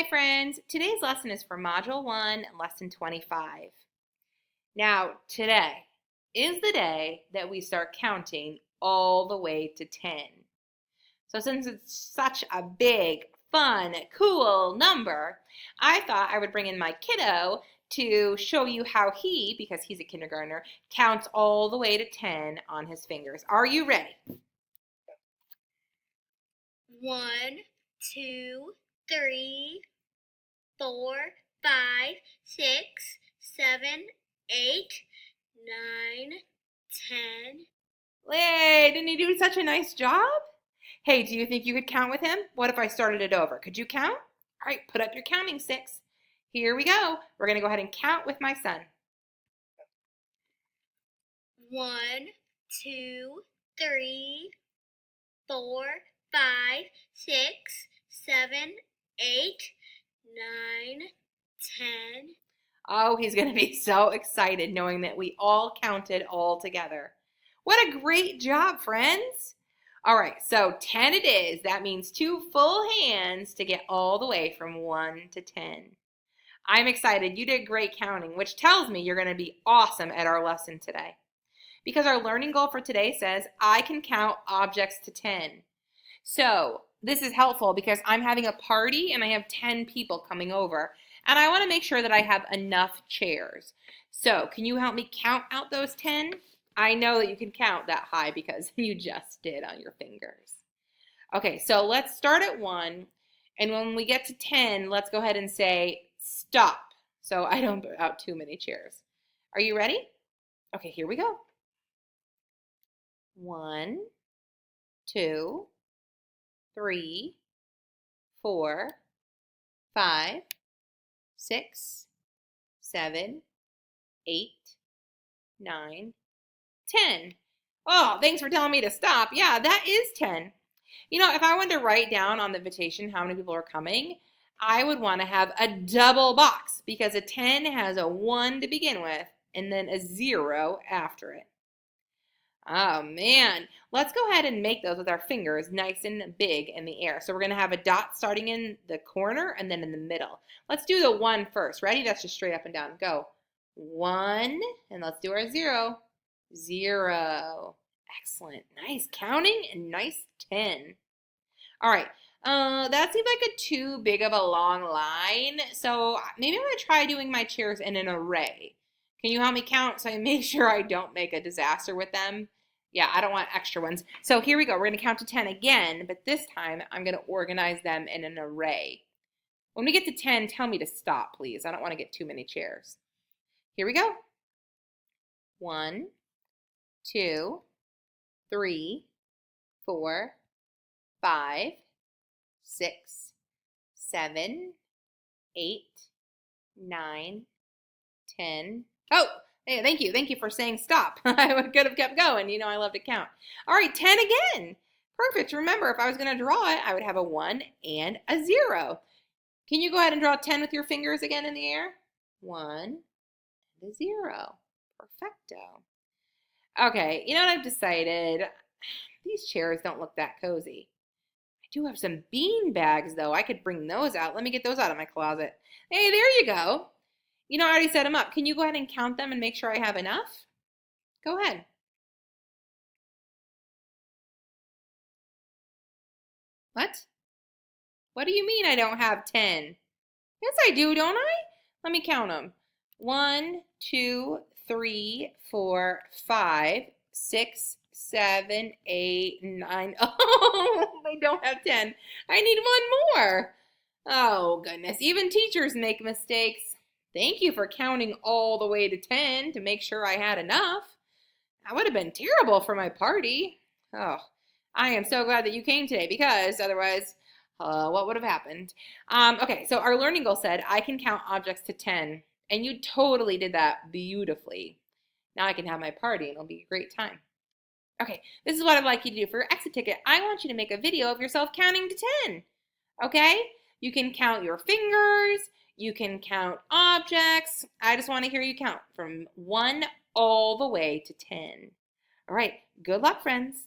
Hi friends, today's lesson is for Module 1, Lesson 25. Now, today is the day that we start counting all the way to 10. So since it's such a big, fun, cool number, I thought I would bring in my kiddo to show you how he, because he's a kindergartner, counts all the way to 10 on his fingers. Are you ready? 1, 2, 3, 4, 5, 6, 7, 8, 9, 10. Hey, didn't he do such a nice job? Hey, do you think you could count with him? What if I started it over? Could you count? All right, put up your counting sticks. Here we go. We're going to go ahead and count with my son. 1, 2, 3, 4, 5, 6, 7, 8, 9, 10. Oh, he's going to be so excited knowing that we all counted all together. What a great job, friends. All right, so 10 it is. That means 2 full hands to get all the way from 1 to 10. I'm excited. You did great counting, which tells me you're going to be awesome at our lesson today. Because our learning goal for today says, I can count objects to 10. So this is helpful because I'm having a party and I have 10 people coming over. And I want to make sure that I have enough chairs. So can you help me count out those 10? I know that you can count that high because you just did on your fingers. Okay, so let's start at 1. And when we get to 10, let's go ahead and say stop. So I don't put out too many chairs. Are you ready? Okay, here we go. 1, 2, 3, 4, 5, 6, 7, 8, 9, 10. Oh, thanks for telling me to stop. Yeah, that is 10. You know, if I wanted to write down on the invitation how many people are coming, I would want to have a double box because a 10 has a 1 to begin with and then a 0 after it. Oh man, let's go ahead and make those with our fingers nice and big in the air. So we're going to have a dot starting in the corner and then in the middle. Let's do the 1 first. Ready? That's just straight up and down. Go. 1, and let's do our 0. 0. Excellent. Nice counting and nice 10. All right. That seems like a too big of a long line. So maybe I'm going to try doing my chairs in an array. Can you help me count so I make sure I don't make a disaster with them? Yeah, I don't want extra ones. So here we go. We're going to count to 10 again, but this time I'm going to organize them in an array. When we get to 10, tell me to stop, please. I don't want to get too many chairs. Here we go. 1, 2, 3, 4, 5, 6, 7, 8, 9, 10. Oh, hey, thank you. Thank you for saying stop. I could have kept going. You know, I love to count. All right, 10 again. Perfect. Remember, if I was going to draw it, I would have a 1 and a 0. Can you go ahead and draw 10 with your fingers again in the air? 1 and a 0. Perfecto. Okay, you know what I've decided? These chairs don't look that cozy. I do have some bean bags, though. I could bring those out. Let me get those out of my closet. Hey, there you go. You know, I already set them up. Can you go ahead and count them and make sure I have enough? Go ahead. What? What do you mean I don't have 10? Yes, I do, don't I? Let me count them. 1, 2, 3, 4, 5, 6, 7, 8, 9. Oh, I don't have 10. I need one more. Oh, goodness. Even teachers make mistakes. Thank you for counting all the way to 10 to make sure I had enough. That would have been terrible for my party. Oh, I am so glad that you came today because otherwise, what would have happened? Okay, so our learning goal said I can count objects to 10, and you totally did that beautifully. Now I can have my party and it'll be a great time. Okay, this is what I'd like you to do. For your exit ticket, I want you to make a video of yourself counting to 10. Okay? You can count your fingers. You can count objects. I just want to hear you count from 1 all the way to 10. All right, good luck, friends.